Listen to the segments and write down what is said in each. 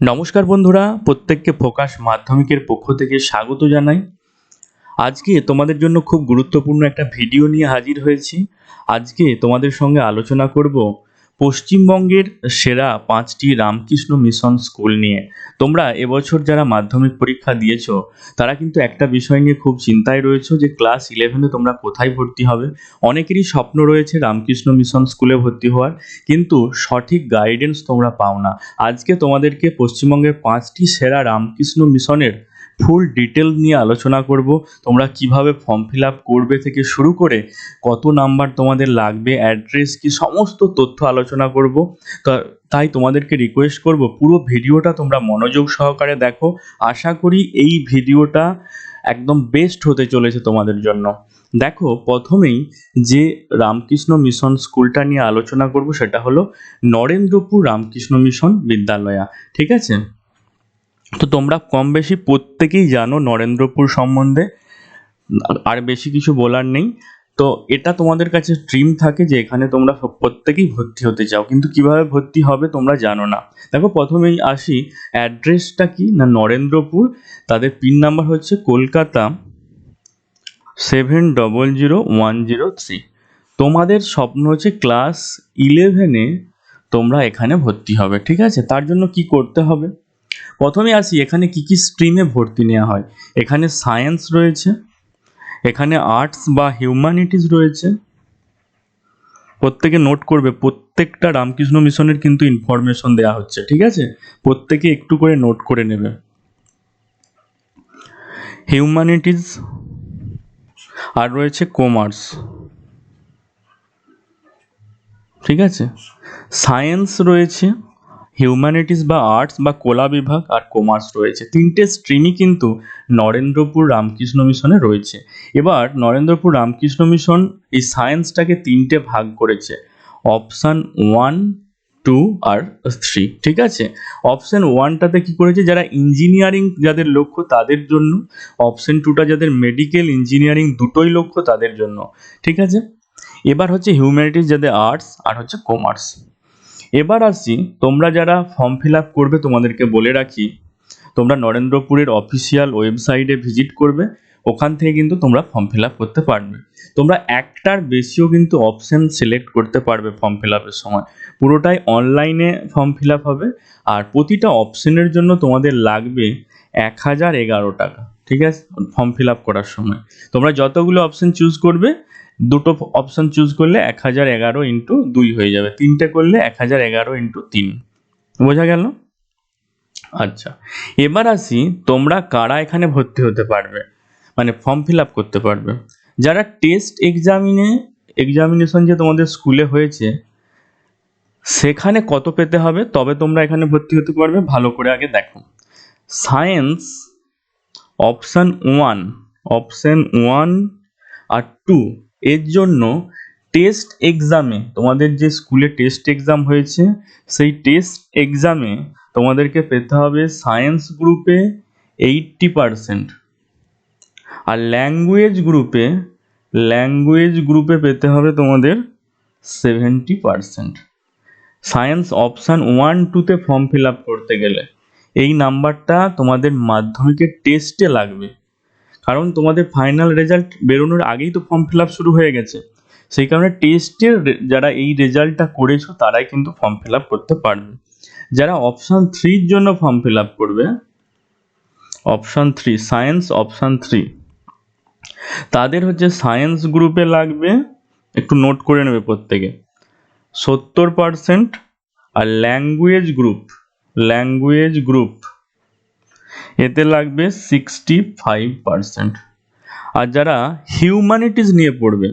নমস্কার বন্ধুরা, প্রত্যেককে ফোকাস মাধ্যমিকের পক্ষ থেকে স্বাগত জানাই। আজকে তোমাদের জন্য খুব গুরুত্বপূর্ণ একটা ভিডিও নিয়ে হাজির হয়েছি। আজকে তোমাদের সঙ্গে আলোচনা করব পশ্চিমবঙ্গের সেরা 5টি রামকৃষ্ণ মিশন স্কুল নিয়ে। তোমরা এবছর যারা মাধ্যমিক পরীক্ষা দিয়েছো তারা কিন্তু একটা বিষয় নিয়ে খুব চিন্তায় রয়েছো যে ক্লাস 11-এ তোমরা কোথায় ভর্তি হবে। অনেকেরই স্বপ্ন রয়েছে রামকৃষ্ণ মিশন স্কুলে ভর্তি হওয়ার, কিন্তু সঠিক গাইডেন্স তোমরা পাও না। আজকে তোমাদেরকে পশ্চিমবঙ্গের 5টি সেরা রামকৃষ্ণ মিশনের ফুল ডিটেল নিয়ে আলোচনা করব। তোমরা কিভাবে ফর্ম ফিল আপ করবে থেকে শুরু করে কত নাম্বার তোমাদের লাগবে, অ্যাড্রেস কি, সমস্ত তথ্য আলোচনা করব। তাই তোমাদেরকে রিকোয়েস্ট করব পুরো ভিডিওটা তোমরা মনোযোগ সহকারে দেখো। আশা করি এই ভিডিওটা একদম বেস্ট হতে চলেছে তোমাদের জন্য। দেখো, প্রথমেই যে রামকৃষ্ণ মিশন স্কুলটা নিয়ে আলোচনা করব সেটা হলো নরেন্দ্রপুর রামকৃষ্ণ মিশন বিদ্যালয়া। ঠিক আছে, তো তোমরা কম বেশি প্রত্যেকেই জানো নরেন্দ্রপুর সম্বন্ধে, আর বেশি কিছু বলার নেই। তো এটা তোমাদের কাছে ড্রিম থাকে যে এখানে তোমরা প্রত্যেকেই ভর্তি হতে চাও, কিন্তু কিভাবে ভর্তি হবে তোমরা জানো না। দেখো, প্রথমেই আসি, অ্যাড্রেসটা কি না নরেন্দ্রপুর, তাদের পিন নাম্বার হচ্ছে কলকাতা 700103। তোমাদের স্বপ্ন হচ্ছে ক্লাস 11-এ তোমরা এখানে ভর্তি হবে। ঠিক আছে, তার জন্য কি করতে হবে প্রথমে আসি, এখানে কি কি স্ট্রিমে ভর্তি নেওয়া হয়। এখানে সায়েন্স রয়েছে, এখানে আর্টস বা হিউম্যানিটিস রয়েছে। প্রত্যেকে নোট করবে, প্রত্যেকটা রামকৃষ্ণ মিশনের কিন্তু ইনফরমেশন দেওয়া হচ্ছে। ঠিক আছে, প্রত্যেকে একটু করে নোট করে নেবে। হিউম্যানিটিস, আর রয়েছে কমার্স। ঠিক আছে, সায়েন্স রয়েছে, হিউম্যানিটিস বা আর্টস বা কলা বিভাগ, আর কমার্স রয়েছে। তিনটে স্ট্রিমই কিন্তু নরেন্দ্রপুর রামকৃষ্ণ মিশনে রয়েছে। এবার নরেন্দ্রপুর রামকৃষ্ণ মিশন এই সায়েন্সটাকে তিনটে ভাগ করেছে, অপশান 1, 2 আর 3। ঠিক আছে, অপশান 1টাতে কি করেছে, যারা ইঞ্জিনিয়ারিং যাদের লক্ষ্য তাদের জন্য। অপশান 2টা যাদের মেডিকেল ইঞ্জিনিয়ারিং দুটোই লক্ষ্য তাদের জন্য। ঠিক আছে, এবার হচ্ছে হিউম্যানিটিস যাদের আর্টস, আর হচ্ছে কমার্স। এবার আসি, তোমরা যারা ফর্ম ফিল আপ করবে তোমাদেরকে বলে রাখি, তোমরা নরেন্দ্রপুরের অফিসিয়াল ওয়েবসাইটে ভিজিট করবে, ওখান থেকে কিন্তু তোমরা ফর্ম ফিল আপ করতে পারবে। তোমরা একটার বেশিও কিন্তু অপশান সিলেক্ট করতে পারবে ফর্ম ফিল আপের সময়। পুরোটাই অনলাইনে ফর্ম ফিল আপ হবে, আর প্রতিটা অপশানের জন্য তোমাদের লাগবে 1011 টাকা। ঠিক আছে, ফর্ম ফিল আপ করার সময় তোমরা যতগুলো অপশান চুজ করবে, দুটো অপশান চুজ করলে 1011 ইন্টু 2 হয়ে যাবে, তিনটে করলে 1011 ইন্টু 3। বোঝা গেল? আচ্ছা, এবার আসি, তোমরা কারা এখানে ভর্তি হতে পারবে, মানে ফর্ম ফিল আপ করতে পারবে। যারা টেস্ট এক্সামিনেশন যে তোমাদের স্কুলে হয়েছে সেখানে কত পেতে হবে তবে তোমরা এখানে ভর্তি হতে পারবে, ভালো করে আগে দেখো। সায়েন্স অপশান 1 আর 2 এর জন্য টেস্ট এক্সামে, তোমাদের যে স্কুলে টেস্ট এক্সাম হয়েছে সেই টেস্ট এক্সামে তোমাদেরকে পেতে হবে সায়েন্স গ্রুপে 80%, আর ল্যাঙ্গুয়েজ গ্রুপে পেতে হবে তোমাদের 70%। সায়েন্স অপশান 1-2তে ফর্ম ফিল আপ করতে গেলে এই নাম্বারটা তোমাদের মাধ্যমিকের টেস্টে লাগবে, কারণ তোমাদের ফাইনাল রেজাল্ট বেরোনোর আগেই তো ফর্ম ফিল আপ শুরু হয়ে গেছে। সেই কারণে টেস্টের যারা এই রেজাল্টটা করেছো তারাই কিন্তু ফর্ম ফিল আপ করতে পারবে। যারা অপশান 3-র জন্য ফর্ম ফিল আপ করবে, অপশান 3 সায়েন্স অপশান 3, তাদের হচ্ছে সায়েন্স গ্রুপে লাগবে, একটু নোট করে নেবে প্রত্যেকে, 70%, আর ল্যাঙ্গুয়েজ গ্রুপ এতে লাগবে 65%। আর যারা হিউম্যানিটিস নিয়ে পড়বে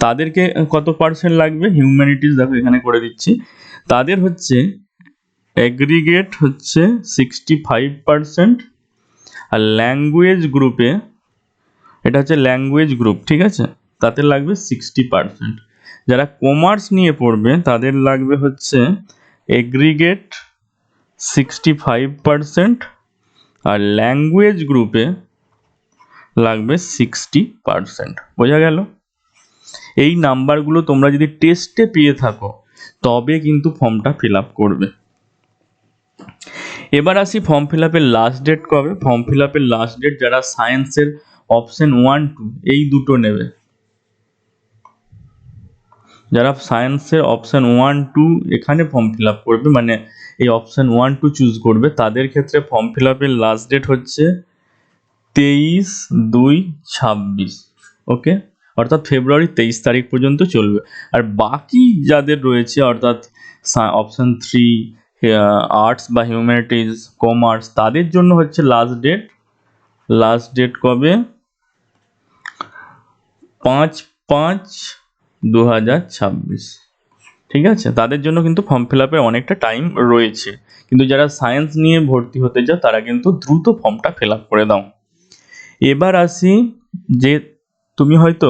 তাদেরকে কত পার্সেন্ট লাগবে, হিউম্যানিটিস দেখো এখানে করে দিচ্ছি, তাদের হচ্ছে এগ্রিগেট হচ্ছে 65%, আর ল্যাঙ্গুয়েজ গ্রুপে, এটা হচ্ছে ল্যাঙ্গুয়েজ গ্রুপ, ঠিক আছে, তাতে লাগবে 60%। যারা কমার্স নিয়ে পড়বে তাদের লাগবে হচ্ছে এগ্রিগেট 65%, আর ল্যাঙ্গুয়েজ গ্রুপে লাগবে 60%। বোঝা গেল? এই নাম্বারগুলো তোমরা যদি টেস্টে পেয়ে থাকো তবে কিন্তু ফর্মটা ফিল আপ করবে। এবার আসি ফর্ম ফিল আপের লাস্ট ডেট কবে। ফর্ম ফিল আপের লাস্ট ডেট যারা সায়েন্সের অপশন 1-2 এই দুটো নেবে, যারা সায়েন্সের অপশন 1-2 এখানে ফর্ম ফিল আপ করবে, মানে এই অপশন 1-2 চুজ করবে, তাদের ক্ষেত্রে ফর্ম ফিল আপের লাস্ট ডেট হচ্ছে 23/2/26। ওকে, অর্থাৎ ফেব্রুয়ারি 23 তারিখ পর্যন্ত চলবে। আর বাকি যাদের রয়েছে অর্থাৎ অপশন 3 আর্টস বা হিউম্যানিটিজ, কমার্স, তাদের জন্য হচ্ছে লাস্ট ডেট কবে? 5/5/2026। ঠিক আছে, তাদের জন্য কিন্তু ফর্ম ফিল আপে অনেকটা টাইম রয়েছে, কিন্তু যারা সায়েন্স নিয়ে ভর্তি হতে চাও তারা কিন্তু দ্রুত ফর্মটা ফিল আপ করে দাও। এবার আসি যে তুমি হয়তো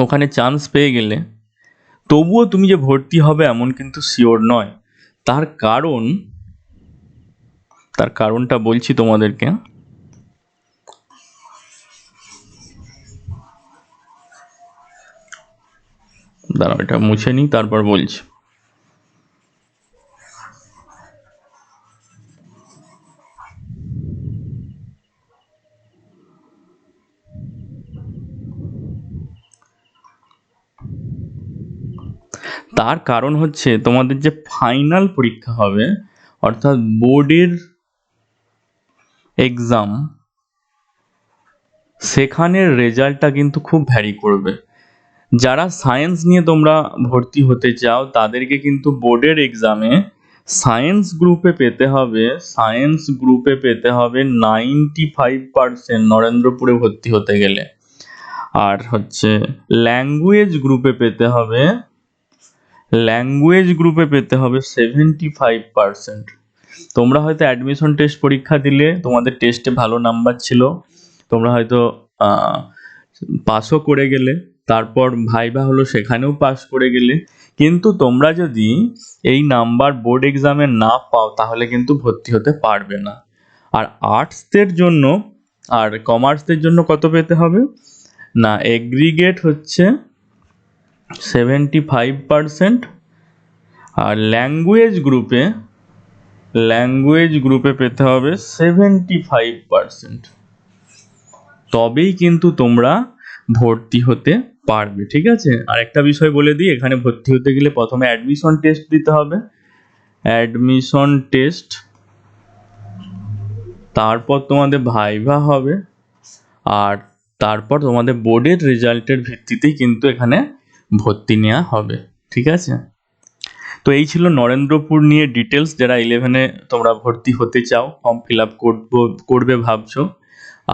ওখানে চান্স পেয়ে গেলে, তবুও তুমি যে ভর্তি হবে এমন কিন্তু শিওর নয়। তার কারণটা বলছি তোমাদেরকে। দাঁড়াও, এটা মুছে নিই, তারপর বলছি। তার কারণ হচ্ছে তোমাদের যে ফাইনাল পরীক্ষা হবে, অর্থাৎ বোর্ডের এক্সাম, সেখানের রেজাল্টটা কিন্তু খুব ভ্যারি করবে। যারা সায়েন্স নিয়ে তোমরা ভর্তি হতে চাও তাদেরকে কিন্তু বোর্ডের এক্সামে সায়েন্স গ্রুপে পেতে হবে 95% নরেন্দ্রপুরে ভর্তি হতে গেলে। আর হচ্ছে ল্যাঙ্গুয়েজ গ্রুপে পেতে হবে 75%। তোমরা হয়তো অ্যাডমিশন টেস্ট পরীক্ষা দিলে, তোমাদের টেস্টে ভালো নাম্বার ছিল, তোমরা হয়তো পাসও করে গেলে, তারপর ভাইভা হলো সেখানেও পাস করে গেলে, কিন্তু তোমরা যদি এই নাম্বার বোর্ড এক্সামে না পাও তাহলে কিন্তু ভর্তি হতে পারবে না। আর আর্টসদের জন্য আর কমার্সদের জন্য কত পেতে হবে না, এগ্রিগেট হচ্ছে 75%, আর ল্যাঙ্গুয়েজ গ্রুপে পেতে হবে 75%। তবেই কিন্তু তোমরা ভর্তি হতে পারবে। ঠিক আছে, আর একটা বিষয় বলে দিই, এখানে ভর্তি হতে গেলে প্রথমে অ্যাডমিশন টেস্ট দিতে হবে, তারপর তোমাদের ভাইভা হবে, আর তারপর তোমাদের বোর্ডের রেজাল্টের ভিত্তিতেই কিন্তু এখানে ভর্তি নেওয়া হবে। ঠিক আছে, তো এই ছিল নরেন্দ্রপুর নিয়ে ডিটেলস। যারা 11-এ তোমরা ভর্তি হতে চাও, ফর্ম ফিল আপ করবে ভাবছো,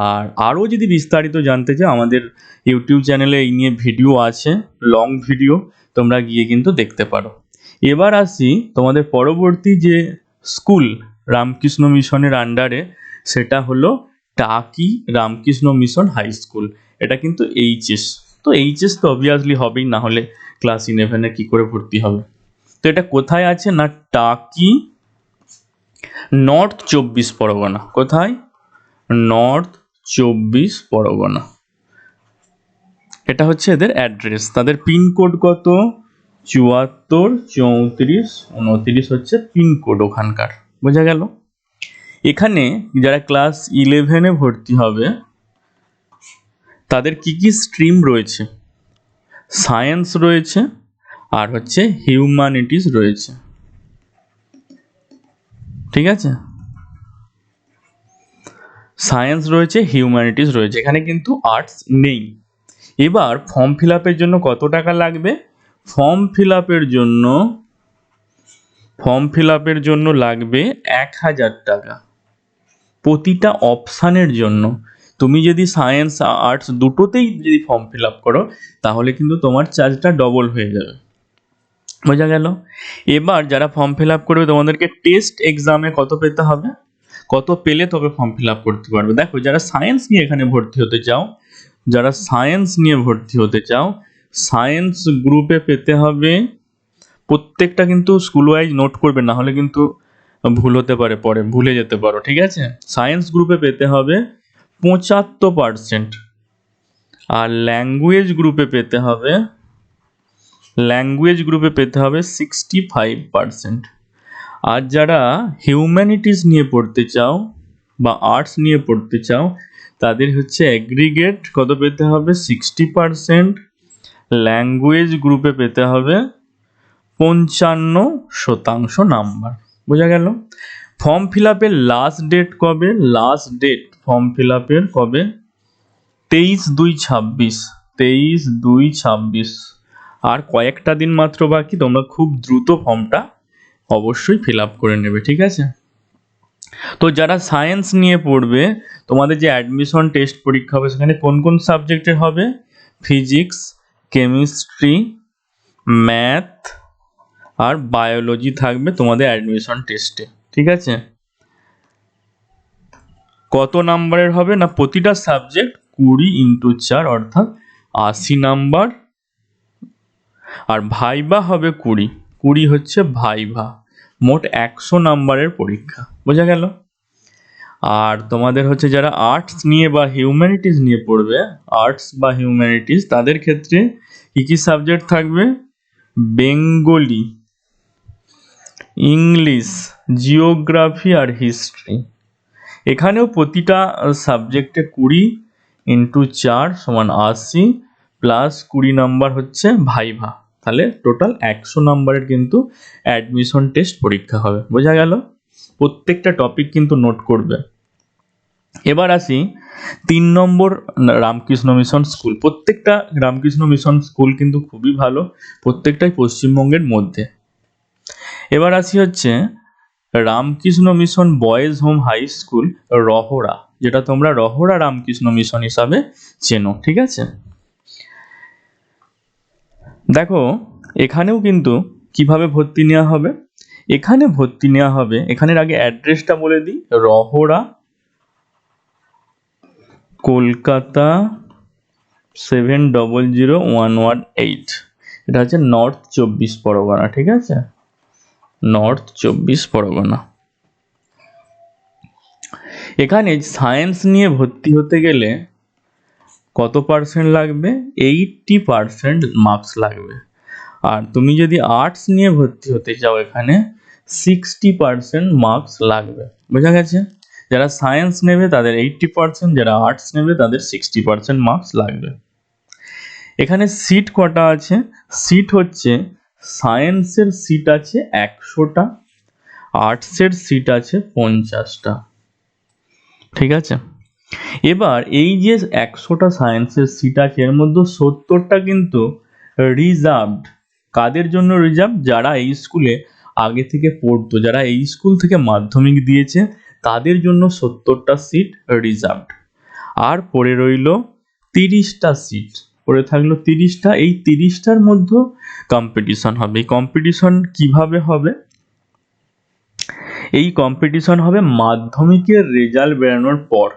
আর আরও যদি বিস্তারিত জানতে চাও আমাদের ইউটিউব চ্যানেলে এই নিয়ে ভিডিও আছে, লং ভিডিও, তোমরা গিয়ে কিন্তু দেখতে পারো। এবার আসি তোমাদের পরবর্তী যে স্কুল রামকৃষ্ণ মিশনের আন্ডারে, সেটা হলো টাকি রামকৃষ্ণ মিশন হাই স্কুল। এটা কিন্তু এইচএস তো অবভিয়াসলি হবেই, না হলে ক্লাস 11-এ কী করে ভর্তি হবে। তো এটা কোথায় আছে না, টাকি, নর্থ 24 পরগনা। কোথায়? নর্থ 24 পরগনা। এটা হচ্ছে এদের অ্যাড্রেস। তাদের পিনকোড কত? 74 34 29 হচ্ছে পিনকোড ওখানকার। বোঝা গেল? এখানে যারা ক্লাস 11-এ ভর্তি হবে তাদের কি কি স্ট্রিম রয়েছে? সায়েন্স রয়েছে, আর হচ্ছে হিউম্যানিটিস রয়েছে। ঠিক আছে, সায়েন্স রয়েছে, হিউম্যানিটিস রয়েছে, এখানে কিন্তু আর্টস নেই। এবার ফর্ম ফিল আপের জন্য কত টাকা লাগবে? ফর্ম ফিল আপের জন্য লাগবে 1000 টাকা প্রতিটা অপশানের জন্য। তুমি যদি সায়েন্স আর্টস দুটোতেই যদি ফর্ম ফিল আপ করো তাহলে কিন্তু তোমার চার্জটা ডবল হয়ে যাবে। বোঝা গেল? এবার যারা ফর্ম ফিল আপ করবে তোমাদেরকে টেস্ট এক্সামে কত পেতে হবে, কত পেলে তবে ফর্ম ফিল আপ করতে পারবে। দেখো, যারা সায়েন্স নিয়ে এখানে ভর্তি হতে চাও, সায়েন্স গ্রুপে পেতে হবে, প্রত্যেকটা কিন্তু স্কুল ওয়াইজ নোট করবে, না হলে কিন্তু ভুল হতে পারে, পরে ভুলে যেতে পারো। ঠিক আছে, সায়েন্স গ্রুপে পেতে হবে 75%, আর ল্যাঙ্গুয়েজ গ্রুপে পেতে হবে 65%, আর যারা হিউম্যানিটিস নিয়ে পড়তে চাও বা আর্টস নিয়ে পড়তে চাও তাদের হচ্ছে অ্যাগ্রিগেট কত পেতে হবে 60%, ল্যাঙ্গুয়েজ গ্রুপে পেতে হবে 55% নাম্বার। বোঝা গেল? ফর্ম ফিল আপের লাস্ট ডেট কবে? লাস্ট ডেট ফর্ম ফিল আপের কবে? 23/2/26, 23/2/26। আর কয়েকটা দিন মাত্র বাকি, তোমরা খুব দ্রুত ফর্মটা অবশ্যই ফিল আপ করে নেবে, ঠিক আছে? তো যারা সায়েন্স নিয়ে পড়বে তোমাদের যে অ্যাডমিশন টেস্ট পরীক্ষা হবে সেখানে কোন কোন সাবজেক্টের হবে? ফিজিক্স, কেমিস্ট্রি, ম্যাথ আর বায়োলজি থাকবে তোমাদের অ্যাডমিশন টেস্টে, ঠিক আছে? কত নাম্বারের হবে না প্রতিটা সাবজেক্ট 20x4 অর্থাৎ 80 নাম্বার। আর ভাইভা হবে 20 হচ্ছে ভাইভা। মোট 100 নাম্বারের পরীক্ষা। বোঝা গেল? আর তোমাদের হচ্ছে যারা আর্টস নিয়ে বা হিউম্যানিটিস নিয়ে পড়বে, আর্টস বা হিউম্যানিটিস তাদের ক্ষেত্রে কি কি সাবজেক্ট থাকবে? বেঙ্গলি, ইংলিশ, জিওগ্রাফি আর হিস্ট্রি। এখানেও প্রতিটা সাবজেক্টে 20x4 = 80 প্লাস 20 নাম্বার হচ্ছে ভাইভা। তাহলে টোটাল 100 নাম্বারের কিন্তু অ্যাডমিশন টেস্ট পরীক্ষা হবে। বোঝা গেল? প্রত্যেকটা টপিক কিন্তু নোট করবে। এবার আসি 3 নম্বর রামকৃষ্ণ মিশন স্কুল। প্রত্যেকটা রামকৃষ্ণ মিশন স্কুল কিন্তু খুবই ভালো, প্রত্যেকটাই পশ্চিমবঙ্গের মধ্যে। এবার আসি হচ্ছে Ramakrishna mission boys home high school Rahara, যেটা তোমরা রহড়া রামকৃষ্ণ মিশন হিসাবে চেনো, ঠিক আছে? দেখো এখানেও কিন্তু কিভাবে ভর্তি নেওয়া হবে। এখানে ভর্তি নেওয়া হবে, এখানের আগে অ্যাড্রেসটা বলে দিই, রহড়া, কলকাতা 700118। এটা হচ্ছে নর্থ 24 পরগনা, ঠিক আছে? নর্থ 24 পরগনা। এখানে সায়েন্স নিয়ে ভর্তি হতে গেলে কত পার্সেন্ট লাগবে? 80% মার্কস লাগবে। আর তুমি যদি আর্টস নিয়ে ভর্তি হতে চাও এখানে 60% মার্কস লাগবে। বোঝা গেছে? যারা সায়েন্স নেবে তাদের 80%, যারা আর্টস নেবে তাদের 60% মার্কস লাগবে। এখানে সিট কটা আছে? সিট হচ্ছে সায়েন্সের সিট আছে 100টা, আর্টসের সিট আছে 50টা, ঠিক আছে? এবার এই যে 100টা সায়েন্সের সিট আছে এর মধ্যে 70টা কিন্তু রিজার্ভড। কাদের জন্য রিজার্ভ? যারা এই স্কুলে আগে থেকে পড়তো, যারা এই স্কুল থেকে মাধ্যমিক দিয়েছে তাদের জন্য 70টা সিট রিজার্ভড। আর পড়ে রইল 30টা সিট, পড়ে থাকলো 30টা। এই 30টার মধ্যে কম্পিটিশন হবে। এই কম্পিটিশন কিভাবে হবে? এই কম্পিটিশন হবে মাধ্যমিকের রেজাল্ট বেরোনোর পর।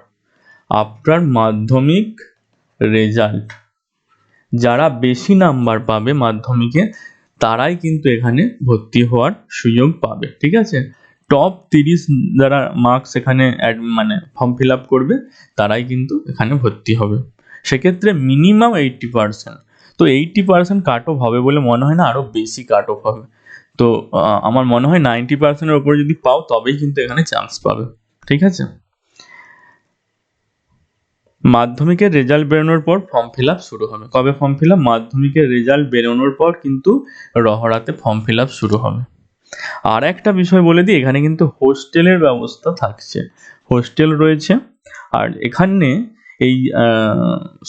আফটার মাধ্যমিক রেজাল্ট যারা বেশি নাম্বার পাবে মাধ্যমিকে তারাই কিন্তু এখানে ভর্তি হওয়ার সুযোগ পাবে, ঠিক আছে? টপ 30 যারা মার্কস এখানে মানে ফর্ম ফিল আপ করবে তারাই কিন্তু এখানে ভর্তি হবে। সেক্ষেত্রে মিনিমাম 80%। তো 80% কাট অফ হবে বলে মনে হয় না, আরও বেশি কাট অফ হবে। তো আমার মনে হয় 90%-এর ওপরে যদি পাও তবেই কিন্তু এখানে চান্স পাবে, ঠিক আছে? মাধ্যমিকের রেজাল্ট বেরোনোর পর ফর্ম ফিল আপ শুরু হবে। কবে ফর্ম ফিল আপ? মাধ্যমিকের রেজাল্ট বেরোনোর পর কিন্তু রহড়াতে ফর্ম ফিল আপ শুরু হবে। আর একটা বিষয় বলে দিই, এখানে কিন্তু হোস্টেলের ব্যবস্থা থাকছে, হোস্টেল রয়েছে। আর এখানে এই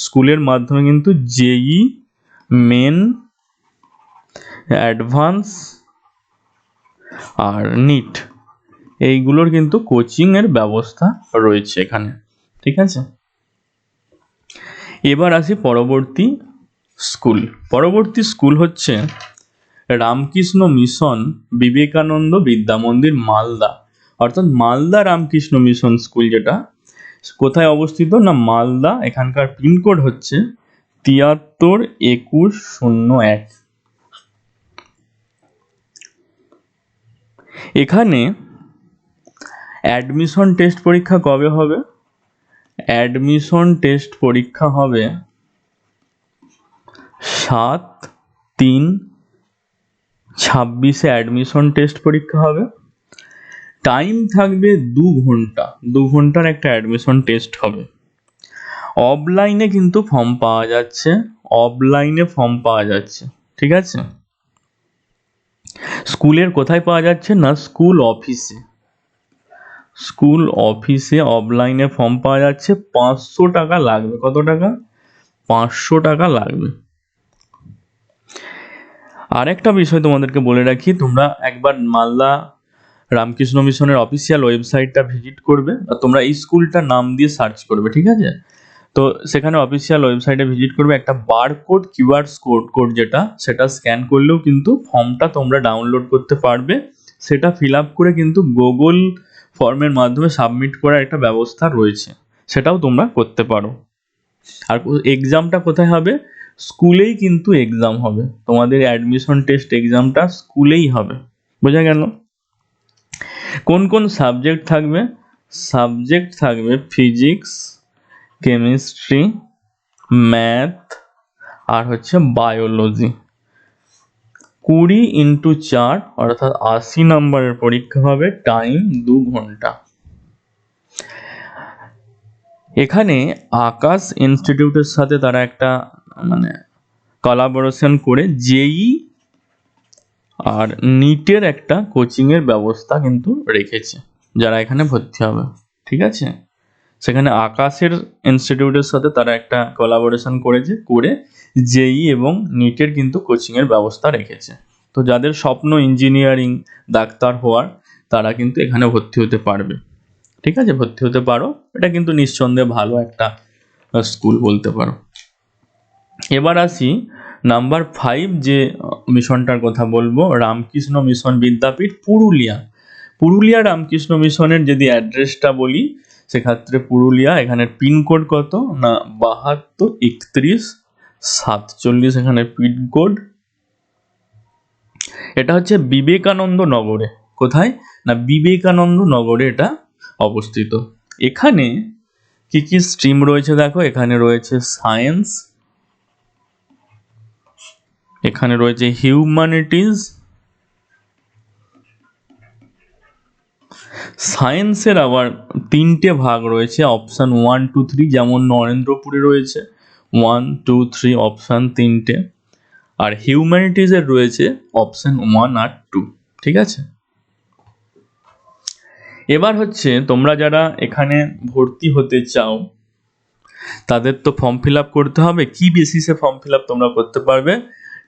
স্কুলের মাধ্যমে কিন্তু জেই মেন, অ্যাডভান্স আর নিট এইগুলোর কিন্তু কোচিংয়ের ব্যবস্থা রয়েছে এখানে, ঠিক আছে? এবার আসি পরবর্তী স্কুল। পরবর্তী স্কুল হচ্ছে রামকৃষ্ণ মিশন বিবেকানন্দ বিদ্যা মন্দির মালদা, অর্থাৎ মালদা রামকৃষ্ণ মিশন স্কুল, যেটা কোথায় অবস্থিত না মালদা। এখানকার পিনকোড হচ্ছে 732101। এখানে অ্যাডমিশন টেস্ট পরীক্ষা কবে হবে? অ্যাডমিশন টেস্ট পরীক্ষা হবে 7/3/26 অ্যাডমিশন টেস্ট পরীক্ষা হবে। টাইম থাকবে 2 ঘন্টা, 2 ঘন্টার একটা অ্যাডমিশন টেস্ট হবে। অফলাইনে কিন্তু ফর্ম পাওয়া যাচ্ছে, অফলাইনে ফর্ম পাওয়া যাচ্ছে, ঠিক আছে। স্কুলের কোথায় পাওয়া যাচ্ছে না, স্কুল অফিসে, স্কুল অফিসে অফলাইনে ফর্ম পাওয়া যাচ্ছে। 500 টাকা লাগবে। কত টাকা? 500 টাকা লাগবে। আরেকটা বিষয় তোমাদেরকে বলে রাখি, তোমরা একবার মালদা রামকৃষ্ণ মিশনের অফিসিয়াল ওয়েবসাইটটা ভিজিট করবে, আর তোমরা এই স্কুলটার নাম দিয়ে সার্চ করবে, ঠিক আছে। তো সেখানে অফিসিয়াল ওয়েবসাইটে ভিজিট করবে, একটা বারকোড কিউআর কোড যেটা, সেটা স্ক্যান করলেও কিন্তু ফর্মটা তোমরা ডাউনলোড করতে পারবে। সেটা ফিল আপ করে কিন্তু গুগল ফর্মের মাধ্যমে সাবমিট করার একটা ব্যবস্থা রয়েছে, সেটাও তোমরা করতে পারো। আর এক্সামটা কোথায় হবে? স্কুলেই কিন্তু এক্সাম হবে, তোমাদের অ্যাডমিশন টেস্ট এক্সামটা স্কুলেই হবে। বোঝা গেল? কোন কোন সাবজেক্ট থাকবে? সাবজেক্ট থাকবে ফিজিক্স, কেমিস্ট্রি, ম্যাথ আর হচ্ছে বায়োলজি। 20x4 অর্থাৎ 80 নম্বরের পরীক্ষা হবে, টাইম 2 ঘন্টা। এখানে আকাশ ইনস্টিটিউটের সাথে তারা একটা মানে কোলাবোরেশন করে জেই আর নিটের একটা কোচিংয়ের ব্যবস্থা কিন্তু রেখেছে যারা এখানে ভর্তি হবে, ঠিক আছে। সেখানে আকাশের ইনস্টিটিউটের সাথে তারা একটা কোলাবোরেশন করেছে, করে জেই এবং নিটের কিন্তু কোচিংয়ের ব্যবস্থা রেখেছে। তো যাদের স্বপ্ন ইঞ্জিনিয়ারিং, ডাক্তার হওয়ার, তারা কিন্তু এখানে ভর্তি হতে পারবে, ঠিক আছে, ভর্তি হতে পারো। এটা কিন্তু নিঃসন্দেহে ভালো একটা স্কুল বলতে পারো। এবার আসি নাম্বার 5 যে মিশনটার কথা বলবো, রামকৃষ্ণ মিশন বিদ্যাপীঠ পুরুলিয়া। পুরুলিয়া রামকৃষ্ণ মিশনের যদি অ্যাড্রেসটা বলি, সেক্ষেত্রে পুরুলিয়া, এখানের পিনকোড কত না 723147, এখানে পিনকোড। এটা হচ্ছে বিবেকানন্দ নগরে। কোথায় না বিবেকানন্দ নগরে এটা অবস্থিত। এখানে কি কি স্ট্রিম রয়েছে দেখো, এখানে রয়েছে সায়েন্স, এখানে রয়েছে হিউম্যানিটিজ। সায়েন্সের আবার 3টে ভাগ রয়েছে, অপশান 1, 2, 3, যেমন নরেন্দ্রপুরে রয়েছে 1, 2, 3 অপশান 3টে। আর হিউম্যানিটিজের রয়েছে অপশান 1 আর 2, ঠিক আছে। এবার হচ্ছে তোমরা যারা এখানে ভর্তি হতে চাও, তাদের তো ফর্ম ফিল আপ করতে হবে। কি বেসিসে ফর্ম ফিল আপ তোমরা করতে পারবে?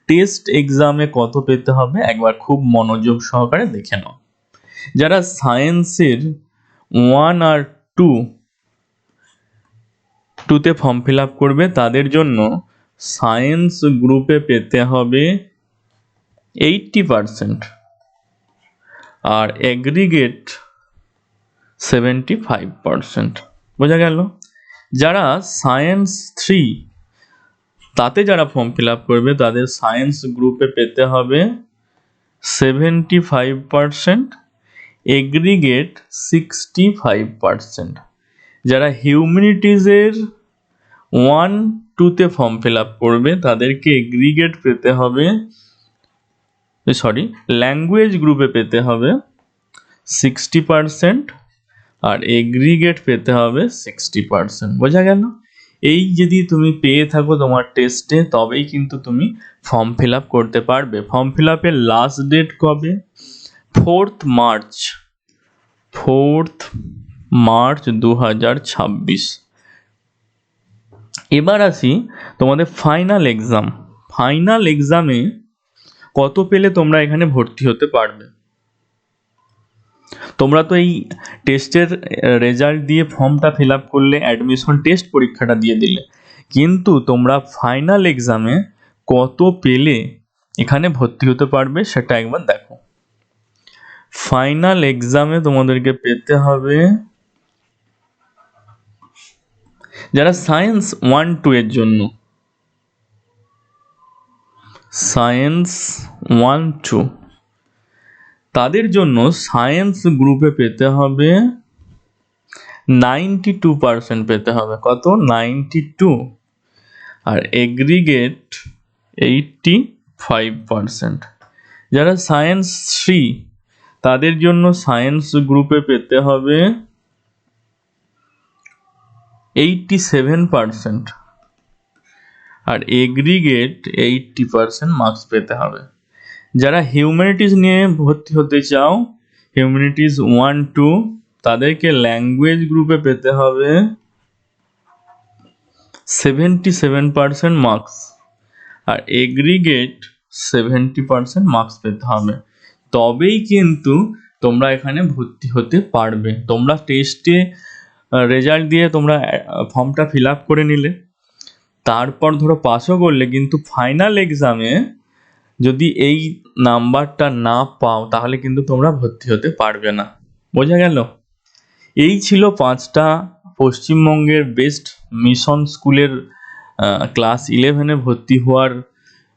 টেস্ট এক্সামে কত পেতে হবে একবার খুব মনোযোগ সহকারে দেখে নাও। যারা সায়েন্সের 1 আর 2তে ফর্ম ফিল আপ করবে, তাদের জন্য সায়েন্স গ্রুপে পেতে হবে 80% আর এগ্রিগেট 75%। বোঝা গেল? যারা সায়েন্স 3 তাতে যারা ফর্ম ফিল আপ করবে, তাদের সায়েন্স গ্রুপে পেতে হবে 75%, এগ্রিগেট 65%। যারা হিউম্যানিটিজের 1, 2তে ফর্ম ফিল আপ করবে, তাদেরকে এগ্রিগেট পেতে হবে, ল্যাঙ্গুয়েজ গ্রুপে পেতে হবে 60% আর এগ্রিগেট পেতে হবে 60%। বোঝা গেল? এই যদি তুমি পেয়ে থাকো তোমার টেস্টে, তবেই কিন্তু তুমি ফর্ম ফিল আপ করতে পারবে। ফর্ম ফিল আপের লাস্ট ডেট কবে? 4th March 2026। এবার আসি তোমাদের ফাইনাল এক্সাম। ফাইনাল এক্সামে কত পেলে তোমরা এখানে ভর্তি হতে পারবে? তোমরা তো এই টেস্টের রেজাল্ট দিয়ে ফর্মটা ফিল আপ করলে, অ্যাডমিশন টেস্ট পরীক্ষাটা দিয়ে দিলে, কিন্তু তোমরা ফাইনাল এক্সামে কত পেলে এখানে ভর্তি হতে পারবে সেটা একবার দেখো। ফাইনাল এক্সামে তোমাদেরকে পেতে হবে, যারা সায়েন্স 1, 2 এর জন্য, সায়েন্স 1, 2 তাদের জন্য সায়েন্স গ্রুপে পেতে হবে 92% পেতে হবে। কত? 92। আর এগ্রিগেট 85%। যারা সায়েন্স 3 তাদের জন্য সায়েন্স গ্রুপে পেতে হবে 87%, আর এগ্রিগেট 80% মার্কস পেতে হবে। যারা হিউম্যানিটিস নিয়ে ভর্তি হতে চাও, হিউম্যানিটিস 1-2, তাদেরকে ল্যাঙ্গুয়েজ গ্রুপে পেতে হবে 77% মার্কস, আর এগ্রিগেট 70% মার্কস পেতে হবে। তবেই কিন্তু তোমরা এখানে ভর্তি হতে পারবে। তোমরা টেস্টে রেজাল্ট দিয়ে তোমরা ফর্মটা ফিল আপ করে নিলে, তারপর ধরো পাসও করলে, কিন্তু ফাইনাল এক্সামে যদি এই নাম্বারটা না পাও তাহলে কিন্তু তোমরা ভর্তি হতে পারবে না। বোঝা গেল? এই ছিল 5টা পশ্চিমবঙ্গের বেস্ট মিশন স্কুলের ক্লাস 11-এ ভর্তি হওয়ার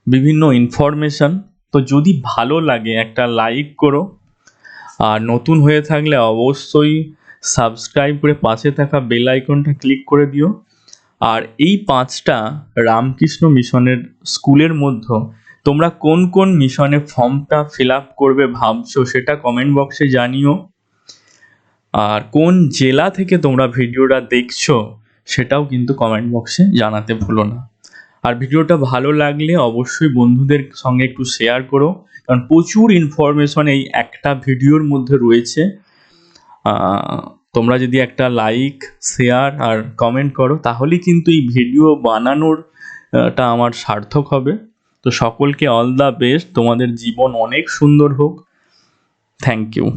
বিভিন্ন ইনফরমেশান। তো যদি ভালো লাগে একটা লাইক করো, আর নতুন হয়ে থাকলে অবশ্যই সাবস্ক্রাইব করে পাশে থাকা বেল আইকনটা ক্লিক করে দিও। আর এই 5টা রামকৃষ্ণ মিশনের স্কুলের মধ্যে তোমরা কোন কোন মিশনে ফর্মটা ফিল আপ করবে ভাবছো সেটা কমেন্ট বক্সে জানিও। আর কোন জেলা থেকে তোমরা ভিডিওটা দেখছো সেটাও কিন্তু কমেন্ট বক্সে জানাতে ভুলো না। আর ভিডিওটা ভালো লাগলে অবশ্যই বন্ধুদের সঙ্গে একটু শেয়ার করো, কারণ প্রচুর ইনফরমেশন এই একটা ভিডিওর মধ্যে রয়েছে। তোমরা যদি একটা লাইক, শেয়ার আর কমেন্ট করো তাহলেই কিন্তু এই ভিডিও বানানোরটা আমার সার্থক হবে। তো সকলকে অল দ্য বেস্ট, তোমাদের জীবন অনেক সুন্দর হোক। Thank you.